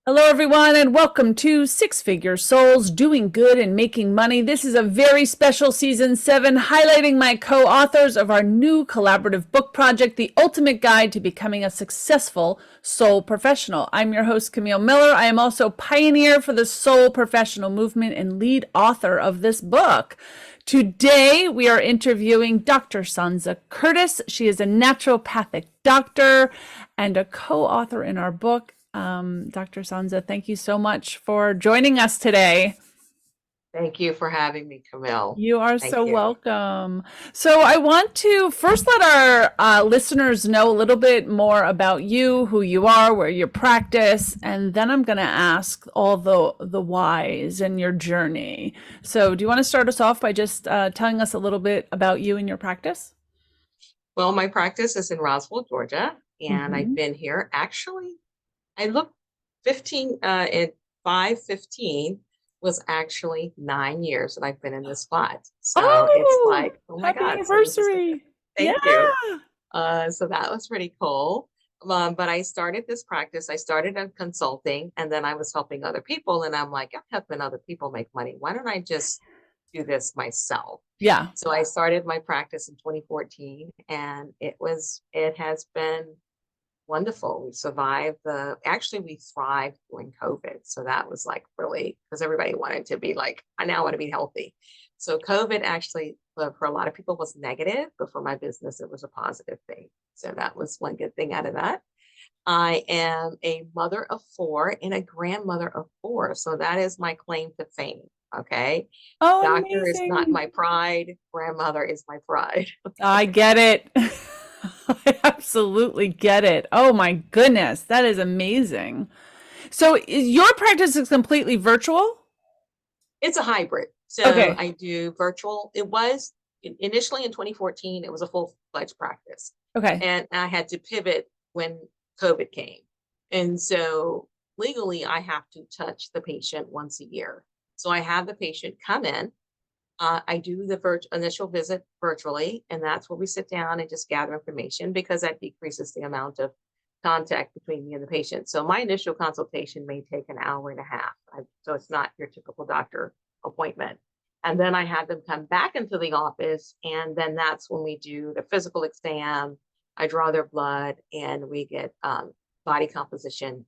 Hello, everyone, and welcome to Six Figure Souls Doing Good and Making Money. This is a very special season 7, highlighting my co-authors of our new collaborative book project, The Ultimate Guide to Becoming a Successful Soul Professional. I'm your host, Camille Miller. I am also pioneer for the soul professional movement and lead author of this book. Today, we are interviewing Dr. Sonza Curtis. She is a naturopathic doctor and a co-author in our book. Dr. Sonza, thank you so much for joining us today. Thank you for having me, Camille. You are Thank so you. welcome. So I want to first let our listeners know a little bit more about you, who you are, where you practice, and then I'm going to ask all the whys and your journey. So do you want to start us off by just telling us a little bit about you and your practice? Well, my practice is in Roswell, Georgia, and I've Mhm. been here actually, I looked 15 in 515 was actually 9 years that I've been in this spot. So it's Oh, like, oh my happy God. So this is the anniversary. Yeah. thank you. So that was pretty cool. But I started this practice. I started in consulting and then I was helping other people. And I'm like, I'm helping other people make money. Why don't I just do this myself? Yeah. So I started my practice in 2014 and it has been wonderful. We survived actually we thrived during COVID. So that was like really because everybody wanted to be like, I now want to be healthy. So COVID actually for a lot of people was negative, but for my business, it was a positive thing. So that was one good thing out of that. I am a mother of four and a grandmother of four. So that is my claim to fame. Okay. Oh, Doctor is not amazing. my pride. Grandmother is my pride. I get it. I absolutely get it. Oh my goodness, that is amazing. So your practice is completely virtual? It's a hybrid. So Okay. I do virtual. It was initially in 2014, it was a full-fledged practice. Okay. And I had to pivot when COVID came. And so legally, I have to touch the patient once a year. So I have the patient come in. I do the initial visit virtually, and that's where we sit down and just gather information because that decreases the amount of contact between me and the patient. So my initial consultation may take an hour and a half. So it's not your typical doctor appointment. And then I have them come back into the office, and then that's when we do the physical exam. I draw their blood, and we get body composition,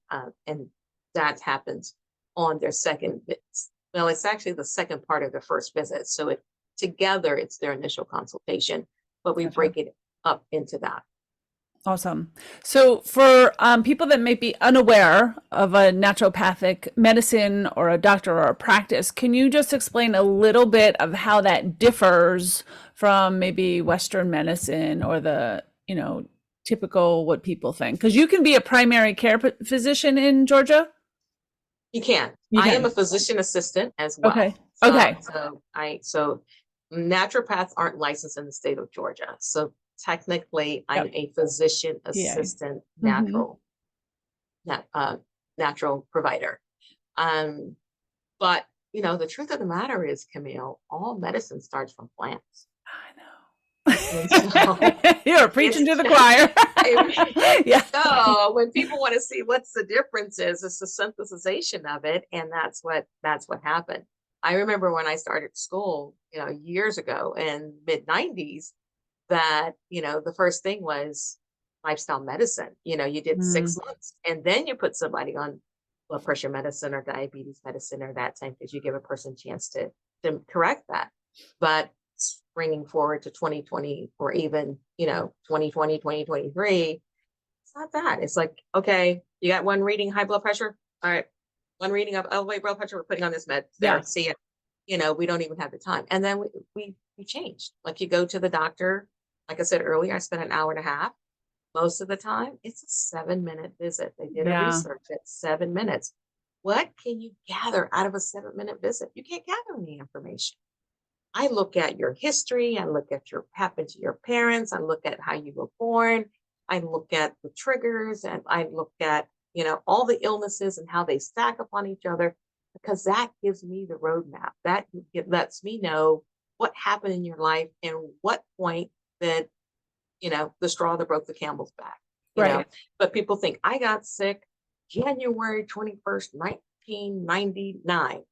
and that happens on their second well, it's actually the second part of the first visit. So together it's their initial consultation, but we Gotcha. break it up into that. Awesome. So for people that may be unaware of a naturopathic medicine or a doctor or a practice, can you just explain a little bit of how that differs from maybe Western medicine or the typical what people think? Because you can be a primary care physician in Georgia. You can. You I am a can. physician assistant as Okay. well. Okay. So naturopaths aren't licensed in the state of Georgia. So technically, I'm Yep. a physician PA. assistant Hmm. nat, uh, natural provider. Um, but the truth of the matter is, Camille, all medicine starts from plants. And so I know. You're preaching it's to the just choir. Yeah. so when people want to see what's the difference is, it's the synthesization of it, and that's what happened. I remember when I started school, years ago in mid 90s, that the first thing was lifestyle medicine. You did Mm, 6 months, and then you put somebody on blood pressure medicine or diabetes medicine or that time because you give a person a chance to correct that. But bringing forward to 2020 or even 2020 2023, it's not that. It's like, okay, you got one reading high blood pressure, all right, one reading of elevated blood pressure, we're putting on this med yeah. there, see it. We don't even have the time. And then we changed. Like, you go to the doctor, like I said earlier, I spent an hour and a half. Most of the time it's a 7-minute visit. They did a Yeah. research at 7 minutes. What can you gather out of a 7-minute visit? You can't gather any information. I look at your history. I look at your happened to your parents. I look at how you were born. I look at the triggers, and I look at, all the illnesses and how they stack upon each other, because that gives me the roadmap. That lets me know what happened in your life and what point that, the straw that broke the camel's back, you Right. know, but people think I got sick. January 21st, 1999.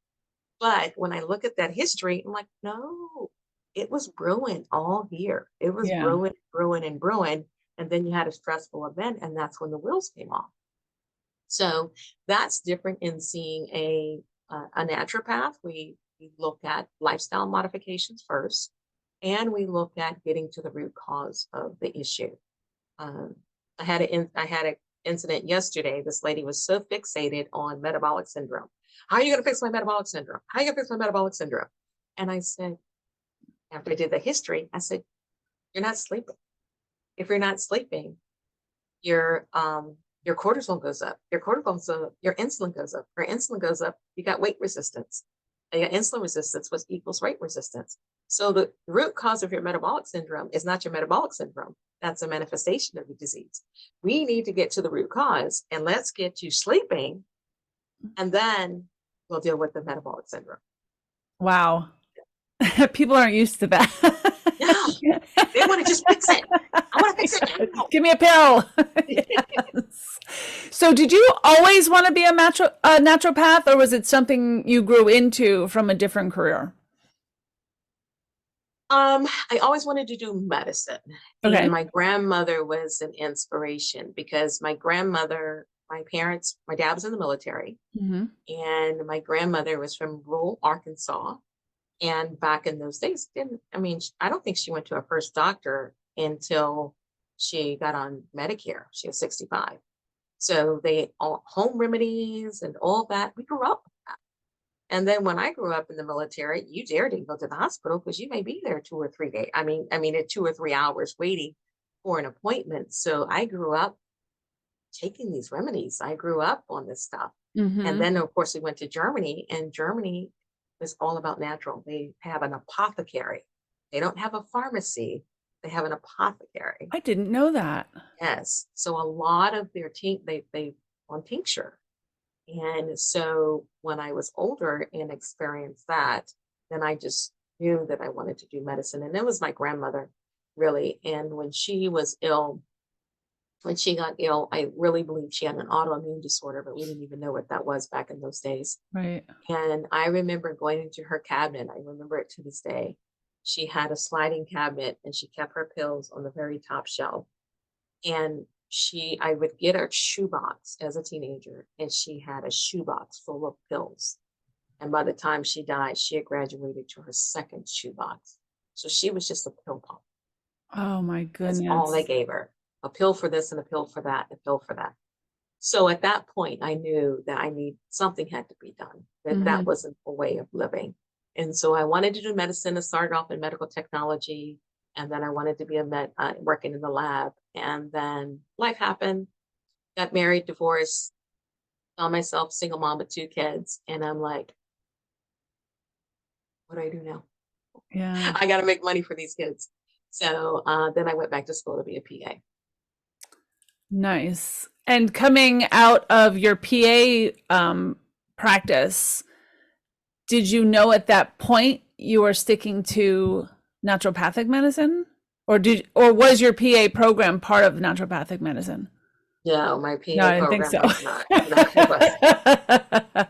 But when I look at that history, I'm like, no, it was brewing all year. It was Yeah. brewing, brewing, and brewing. And then you had a stressful event, and that's when the wheels came off. So that's different in seeing a naturopath. We look at lifestyle modifications first, and we look at getting to the root cause of the issue. Um, I had an incident yesterday. This lady was so fixated on metabolic syndrome. How are you going to fix my metabolic syndrome? How are you going to fix my metabolic syndrome? And I said, after I did the history, I said, you're not sleeping. If you're not sleeping, your cortisol goes up. Your insulin goes up. Your insulin goes up. You got weight resistance. And your insulin resistance, which equals weight resistance. So the root cause of your metabolic syndrome is not your metabolic syndrome. That's a manifestation of the disease. We need to get to the root cause, and let's get you sleeping, and then we'll deal with the metabolic syndrome. Wow. People aren't used to that. No, they want to just fix it. I want to fix it now. Give me a pill. Yes. So did you always want to be a naturopath, or was it something you grew into from a different career? I always wanted to do medicine. Okay. And my grandmother was an inspiration because my grandmother, my dad was in the military, Mm-hmm. and my grandmother was from rural Arkansas. And back in those days, I don't think she went to her first doctor until she got on Medicare. She was 65. So they all home remedies and all that. We grew up with that. And then when I grew up in the military, you dared to go to the hospital because you may be there 2 or 3 days. At 2 or 3 hours waiting for an appointment. So I grew up taking these remedies. I grew up on this stuff. Mm-hmm. And then, of course, we went to Germany, and Germany is all about natural. They have an apothecary. They don't have a pharmacy. They have an apothecary. I didn't know that. Yes. So a lot of their they on tincture. And so when I was older and experienced that, then I just knew that I wanted to do medicine. And it was my grandmother, really. And when she got ill, I really believe she had an autoimmune disorder, but we didn't even know what that was back in those days. Right. And I remember going into her cabinet. I remember it to this day. She had a sliding cabinet, and she kept her pills on the very top shelf. And I would get her shoebox as a teenager, and she had a shoebox full of pills. And by the time she died, she had graduated to her second shoebox. So she was just a pill pump. Oh my goodness. That's all they gave her. A pill for this and a pill for that, a pill for that. So at that point, I knew that something had to be done, that wasn't a way of living. And so I wanted to do medicine. I started off in medical technology, and then I wanted to be working in the lab. And then life happened, got married, divorced, found myself single mom with 2 kids. And I'm like, what do I do now? Yeah. I got to make money for these kids. So then I went back to school to be a PA. Nice. And coming out of your PA practice, did you know at that point you were sticking to naturopathic medicine, or was your PA program part of naturopathic medicine? No, my PA No, I didn't program think was so. not.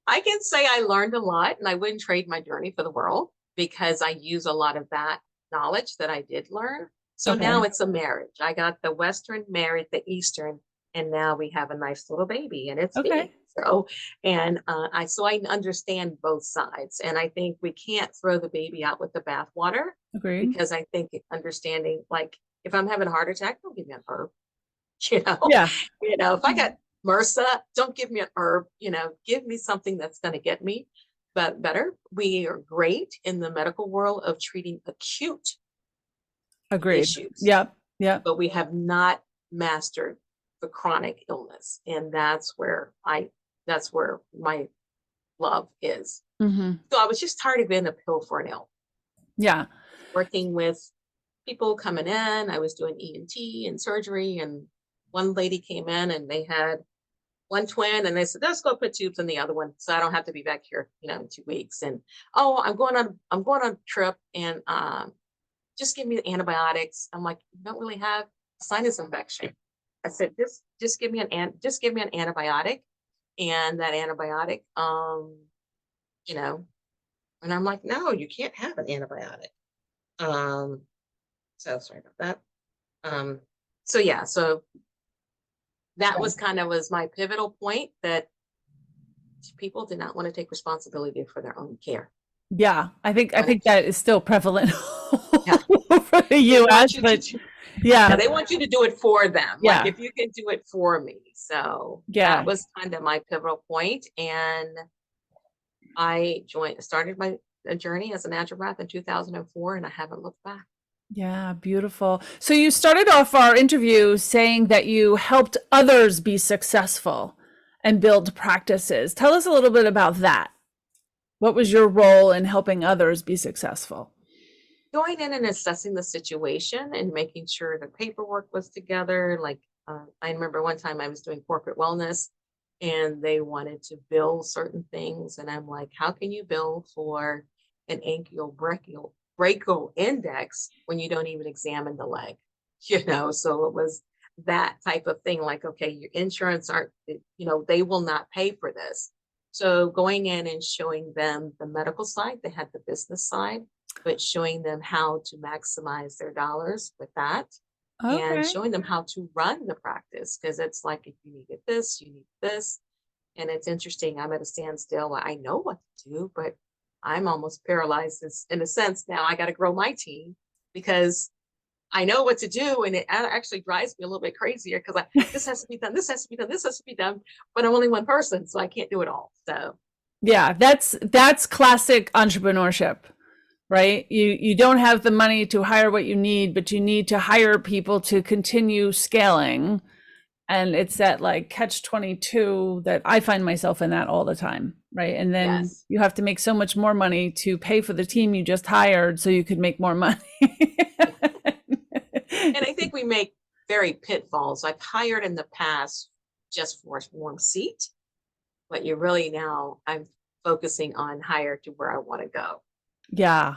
I can say I learned a lot, and I wouldn't trade my journey for the world because I use a lot of that knowledge that I did learn. So Okay. now it's a marriage. I got the Western married the Eastern, and now we have a nice little baby, and it's Okay. big. So, and I understand both sides, and I think we can't throw the baby out with the bathwater. Agreed. Because I think understanding, like, if I'm having a heart attack, don't give me an herb. Yeah. If I got MRSA, don't give me an herb. Give me something that's going to get me better. We are great in the medical world of treating acute Agreed. issues. Yep. But we have not mastered the chronic illness, and that's where my love is. Mm-hmm. So I was just tired of being a pill for an ill. Yeah. Working with people coming in, I was doing ENT and surgery, and one lady came in and they had one twin, and they said, let's go put tubes in the other one so I don't have to be back here, in 2 weeks. And I'm going on a trip, and just give me the antibiotics. I'm like, you don't really have a sinus infection. I said, just give me just give me an antibiotic. And that antibiotic, you know, and I'm like, no, you can't have an antibiotic. So sorry about that. So yeah, so that was was my pivotal point, that people did not want to take responsibility for their own care. Yeah, I think Wanted that is still prevalent Yeah. for the They US, want you but to yeah, they want you to do it for them. Like, yeah, if you can do it for me. So yeah, that was kind of my pivotal point. And I started my journey as a naturopath in 2004, and I haven't looked back. yeah, beautiful. So you started off our interview saying that you helped others be successful and build practices. Tell us a little bit about that. What was your role in helping others be successful? Going in and assessing the situation and making sure the paperwork was together. Like, I remember one time I was doing corporate wellness, and they wanted to bill certain things. And I'm like, how can you bill for an brachial index when you don't even examine the leg? So it was that type of thing. Like, okay, your insurance they will not pay for this. So going in and showing them the medical side, they had the business side, but showing them how to maximize their dollars with that, and Okay. showing them how to run the practice. Because it's like, if you needed this, you need this. And it's interesting, I'm at a standstill. I know what to do, but I'm almost paralyzed in a sense. Now I got to grow my team, because I know what to do, and it actually drives me a little bit crazier, because this has to be done, this has to be done, this has to be done, but I'm only one person, so I can't do it all. So Yeah, that's classic entrepreneurship, right? You don't have the money to hire what you need, but you need to hire people to continue scaling. And it's that like catch 22 that I find myself in that all the time, right? And then yes. you have to make so much more money to pay for the team you just hired so you could make more money. And I think we make very pitfalls. I've hired in the past just for a warm seat, but I'm focusing on hire to where I want to go. Yeah.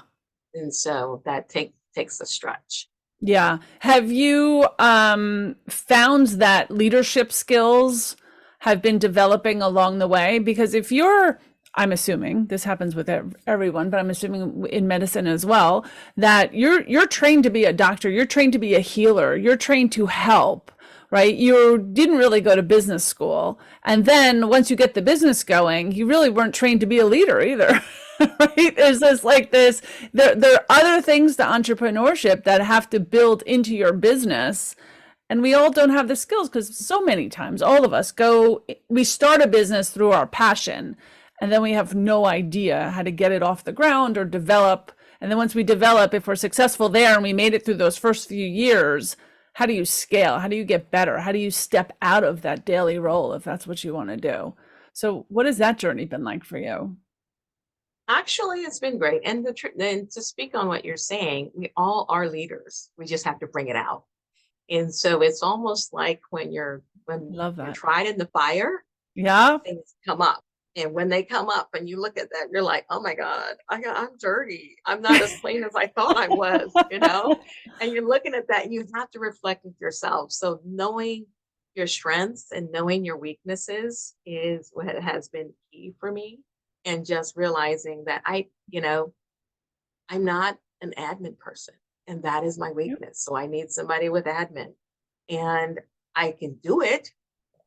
And so that takes a stretch. Yeah. Have you found that leadership skills have been developing along the way? Because if you're, I'm assuming this happens with everyone, but I'm assuming in medicine as well, that you're trained to be a doctor, you're trained to be a healer, you're trained to help, right? You didn't really go to business school. And then once you get the business going, you really weren't trained to be a leader either. Right? There's there are other things to entrepreneurship that have to build into your business. And we all don't have the skills, because so many times all of us we start a business through our passion, and then we have no idea how to get it off the ground or develop. And then once we develop, if we're successful there and we made it through those first few years, how do you scale? How do you get better? How do you step out of that daily role if that's what you want to do? So what has that journey been like for you? Actually, it's been great. And to speak on what you're saying, we all are leaders. We just have to bring it out. And so it's almost like when Love you're that. tried in the fire, Yeah. things come up. And when they come up and you look at that, you're like, oh my God, I'm dirty. I'm not as clean as I thought I was. And you're looking at that, and you have to reflect with yourself. So knowing your strengths and knowing your weaknesses is what has been key for me. And just realizing that I'm not an admin person, and that is my Yep. weakness. So I need somebody with admin, and I can do it,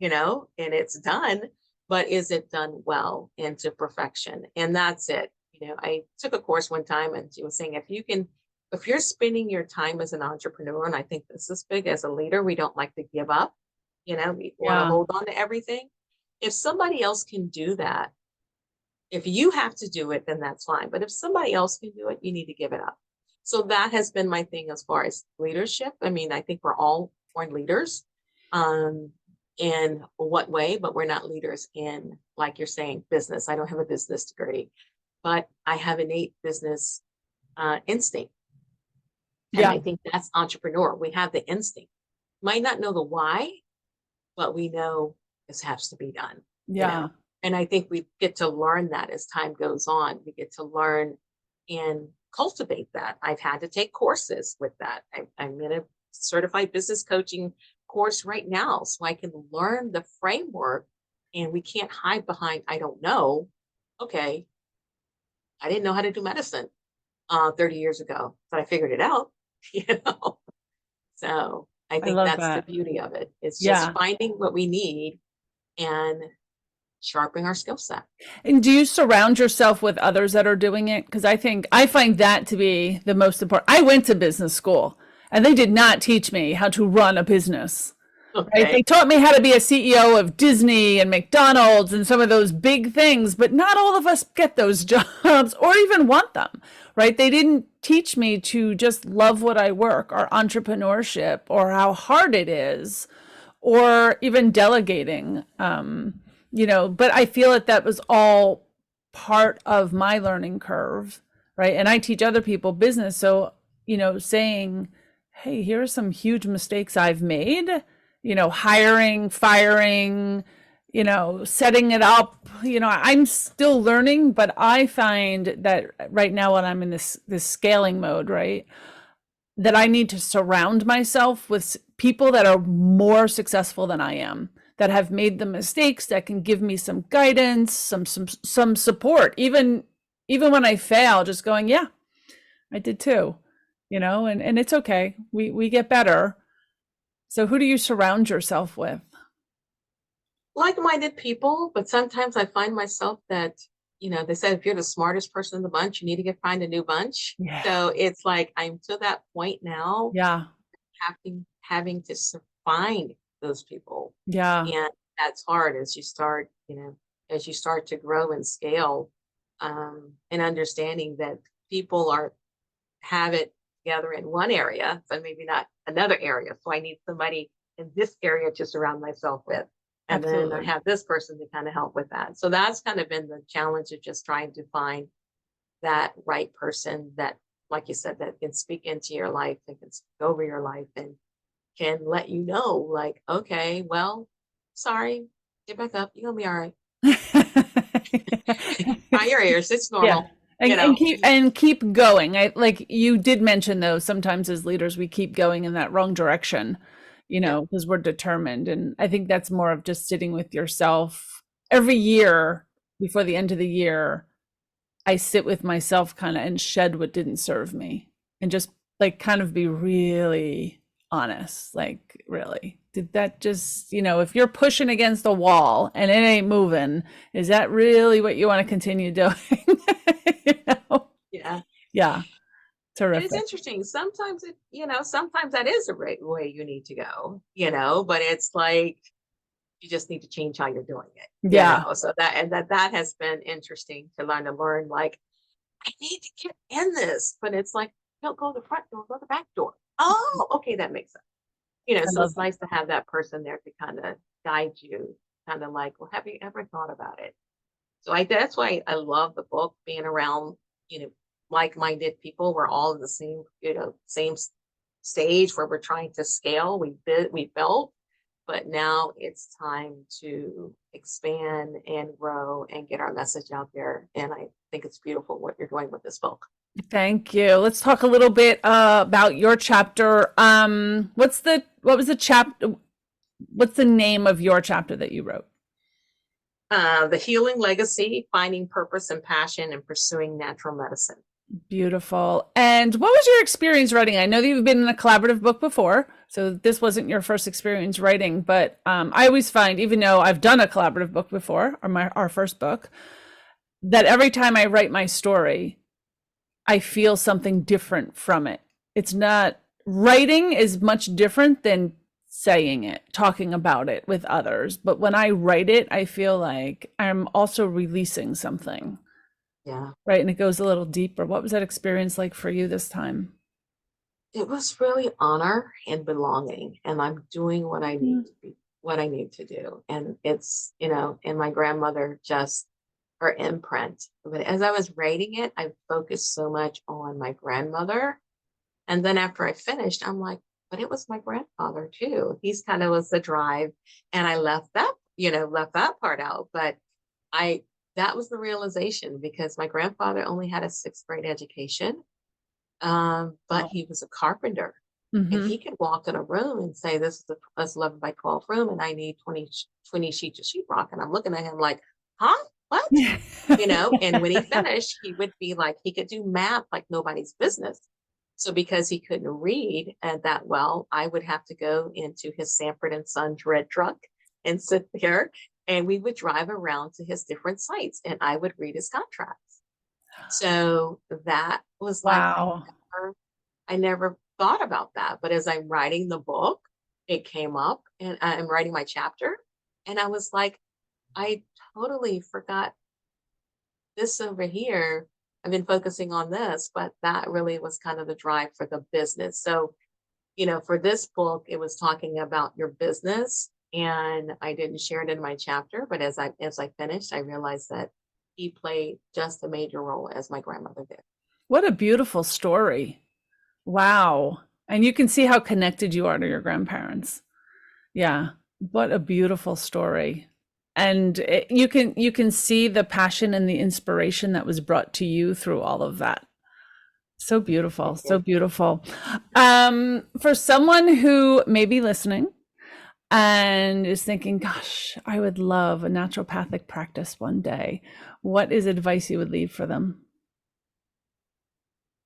and it's done, but is it done well and to perfection? And that's it. I took a course one time, and she was saying, if you're spending your time as an entrepreneur, and I think this is big as a leader, we don't like to give up, we want to Yeah. hold on to everything. If somebody else can do that, if you have to do it, then that's fine. But if somebody else can do it, you need to give it up. So that has been my thing as far as leadership. I mean, I think we're all born leaders. In what way? But we're not leaders in, like you're saying, business. I don't have a business degree, but I have innate business instinct. And Yeah. I think that's entrepreneur. We have the instinct. Might not know the why, but we know this has to be done, you Yeah. know. And I think we get to learn that as time goes on. We get to learn and cultivate that. I've had to take courses with that. I'm in a certified business coaching course right now so I can learn the framework, and we can't hide behind, I don't know. Okay, I didn't know how to do medicine 30 years ago, but I figured it out, you know? So I I think love that's the that. beauty of it. It's just Yeah. finding what we need and sharpening our skill set. And do you surround yourself with others that are doing it? Because I find that to be the most important. I went to business school and they did not teach me how to run a business. Right? They Okay. taught me how to be a CEO of Disney and McDonald's and some of those big things, but not all of us get those jobs or even want them, right? They didn't teach me to just love what I work or entrepreneurship or how hard it is or even delegating. But I feel that that was all part of my learning curve, right? And I teach other people business. So, saying, hey, here are some huge mistakes I've made, hiring, firing, setting it up. I'm still learning, but I find that right now when I'm in this scaling mode, right, that I need to surround myself with people that are more successful than I am, that have made the mistakes, that can give me some guidance, some support, even when I fail, just going, yeah, I did too, and it's okay. We get better. So who do you surround yourself with? Like-minded people, but sometimes I find myself that, they said if you're the smartest person in the bunch, you need to find a new bunch. Yeah. So it's like I'm to that point now, Yeah. having to find those people. Yeah. And that's hard as you start, as you start to grow and scale, and understanding that people have it together in one area, but maybe not another area. So I need somebody in this area to surround myself with. And then I Absolutely. have this person to kind of help with that. So that's kind of been the challenge of just trying to find that right person that, like you said, that can speak into your life, that can speak over your life and can let you know, like, okay, well, sorry, get back up. You're gonna be all right. Cry your ears. It's Yeah. normal, And, you and know. keep going. I like you did mention though, sometimes as leaders we keep going in that wrong direction, Yeah. because we're determined. And I think that's more of just sitting with yourself every year before the end of the year. I sit with myself kind of and shed what didn't serve me and just like kind of be really honest. Like, really, did that just, if you're pushing against a wall and it ain't moving, is that really what you want to continue doing? you know? Yeah. Yeah, And it's terrific. interesting. Sometimes sometimes that is the right way you need to go, but it's like you just need to change how you're doing it, Yeah, So that has been interesting to learn, like, I need to get in this, but it's like, don't go the front door, go the back door. Oh, okay, that makes sense. I So love it's nice to have that person there to kind of guide you, kind of like, well, have you ever thought about it? So that's why I love the book, being around, you know, like-minded people. We're all in the same, same stage where we're trying to scale. We built, but now it's time to expand and grow and get our message out there. And I think it's beautiful what you're doing with this book. Thank you. Let's talk a little bit about your chapter. What was the chapter? What's the name of your chapter that you wrote? The Healing Legacy, Finding Purpose and Passion and Pursuing Natural Medicine. Beautiful. And what was your experience writing? I know that you've been in a collaborative book before, so this wasn't your first experience writing, but I always find, even though I've done a collaborative book before, or our first book, that every time I write my story, I feel something different from it. It's not, writing is much different than saying it, talking about it with others. But when I write it, I feel like I'm also releasing something. Yeah. Right. And it goes a little deeper. What was that experience like for you this time? It was really honor and belonging, and I'm doing what I need Mm. to be, what I need to do. And it's, and my grandmother, just her imprint. But as I was writing it, I focused so much on my grandmother. And then after I finished, I'm like, but it was my grandfather too. He's kind of was the drive. And I left that part out. But I that was the realization, because my grandfather only had a sixth grade education. But Oh, he was a carpenter. And Mm-hmm. he could walk in a room and say, this is 11 by 12 room and I need 20 sheets of sheetrock. And I'm looking at him like, huh? What? And when he finished, he would be like, he could do math like nobody's business. So because he couldn't read that well, I would have to go into his Sanford and Sons red truck and sit there, and we would drive around to his different sites and I would read his contracts. So that was like, Wow. I never thought about that. But as I'm writing the book, it came up and I'm writing my chapter. And I was like, I totally forgot this over here. I've been focusing on this, but that really was kind of the drive for the business. So, for this book, it was talking about your business, and I didn't share it in my chapter, but as I finished, I realized that he played just a major role as my grandmother did. What a beautiful story. Wow. And you can see how connected you are to your grandparents. Yeah. What a beautiful story. And you can see the passion and the inspiration that was brought to you through all of that. So beautiful, Thank so you. beautiful. For someone who may be listening and is thinking, gosh, I would love a naturopathic practice one day, what is advice you would leave for them?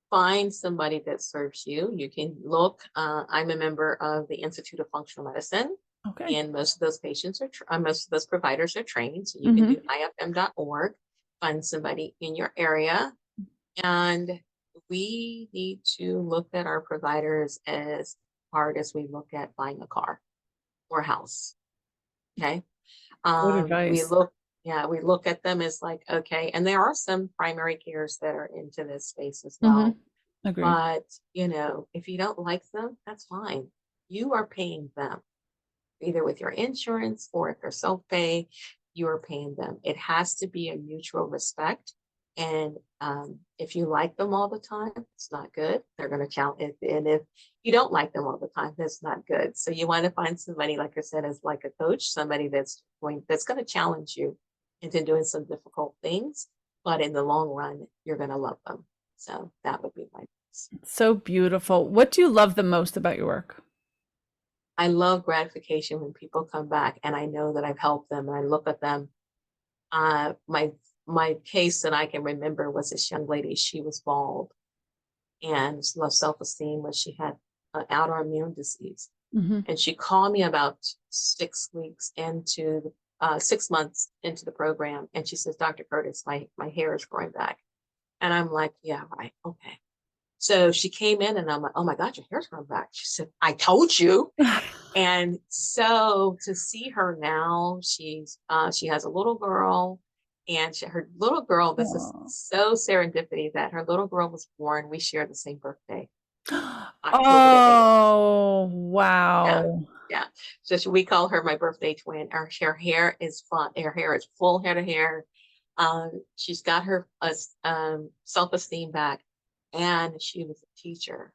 Find somebody that serves you. You can look. I'm a member of the Institute of Functional Medicine, Okay. and most of those most of those providers are trained. So you can Mm-hmm. do ifm.org, find somebody in your area. And we need to look at our providers as hard as we look at buying a car or a house. Okay. Good We advice. look at them as like, okay, and there are some primary cares that are into this space as Mm-hmm. well. Agreed. But, if you don't like them, that's fine. You are paying them either with your insurance or if they're self-pay, you are paying them. It has to be a mutual respect. And if you like them all the time, it's not good. They're going to challenge it. And if you don't like them all the time, that's not good. So you want to find somebody, like I said, as like a coach, somebody that's going to challenge you into doing some difficult things. But in the long run, you're going to love them. So that would be my advice. So beautiful. What do you love the most about your work? I love gratification when people come back and I know that I've helped them and I look at them. My case that I can remember was this young lady. She was bald and low self-esteem when she had an autoimmune disease. Mm-hmm. And she called me about 6 months into the program. And she says, Dr. Curtis, my hair is growing back. And I'm like, yeah, right. Okay. So she came in and I'm like, oh my God, your hair's growing back. She said, I told you. And so to see her now, she has a little girl, and her little girl, this is Oh. so serendipity that her little girl was born. We share the same birthday, October the 8th. Oh, Yeah. wow. Yeah. So we call her my birthday twin. Her hair is fun. Her hair is full head of hair. She's got her self-esteem back, and she was a teacher.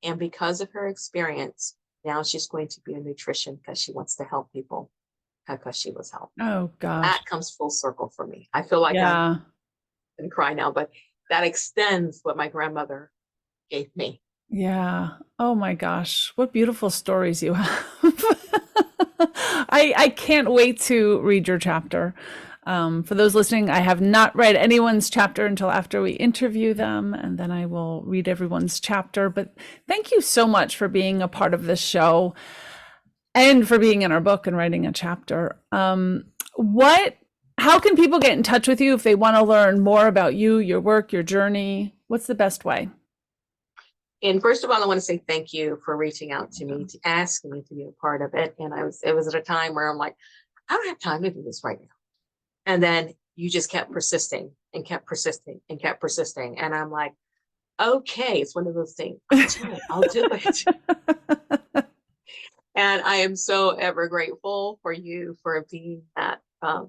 And because of her experience, now she's going to be a nutrition because she wants to help people because she was helped. Oh gosh. That comes full circle for me. I feel like I'm Yeah. going to cry now, but that extends what my grandmother gave me. Yeah. Oh my gosh. What beautiful stories you have. I can't wait to read your chapter. For those listening, I have not read anyone's chapter until after we interview them, and then I will read everyone's chapter. But thank you so much for being a part of this show and for being in our book and writing a chapter. How can people get in touch with you if they want to learn more about you, your work, your journey? What's the best way? And first of all, I want to say thank you for reaching out to me, to ask me to be a part of it. And it was at a time where I'm like, I don't have time to do this right now. And then you just kept persisting and kept persisting and kept persisting. And I'm like, okay, it's one of those things. I'll do it. And I am so ever grateful for you for being that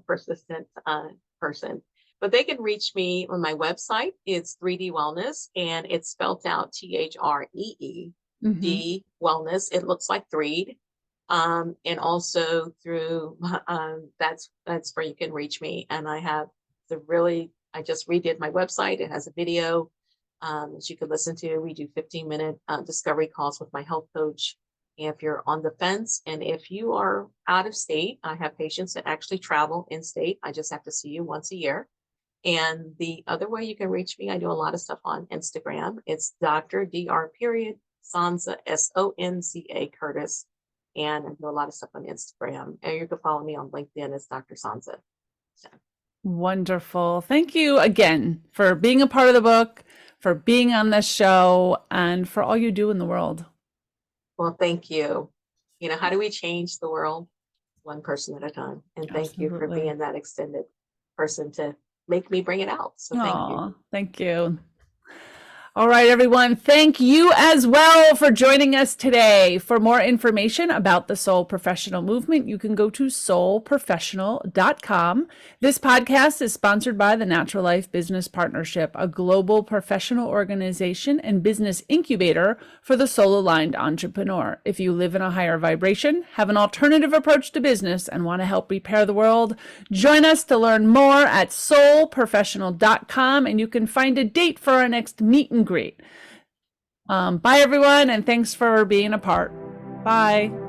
persistent person. But they can reach me on my website. It's 3D Wellness, and it's spelled out THREED Wellness. It looks like Threed. And also through that's where you can reach me. And I just redid my website. It has a video that you could listen to. We do 15-minute discovery calls with my health coach. If you're on the fence and if you are out of state, I have patients that actually travel in state. I just have to see you once a year. And the other way you can reach me, I do a lot of stuff on Instagram. It's Dr. Sonza, Sonza Curtis. And I do a lot of stuff on Instagram. And you can follow me on LinkedIn as Dr. Sonza. So. Wonderful. Thank you again for being a part of the book, for being on this show, and for all you do in the world. Well, thank you. You know, how do we change the world? One person at a time. And thank you for Absolutely. being that extended person to make me bring it out. So thank you. Thank you. All right, everyone. Thank you as well for joining us today. For more information about the Soul Professional Movement, you can go to soulprofessional.com. This podcast is sponsored by the Natural Life Business Partnership, a global professional organization and business incubator for the soul-aligned entrepreneur. If you live in a higher vibration, have an alternative approach to business, and want to help repair the world, join us to learn more at soulprofessional.com, and you can find a date for our next meet and greet. Bye, everyone, and thanks for being a part. Bye.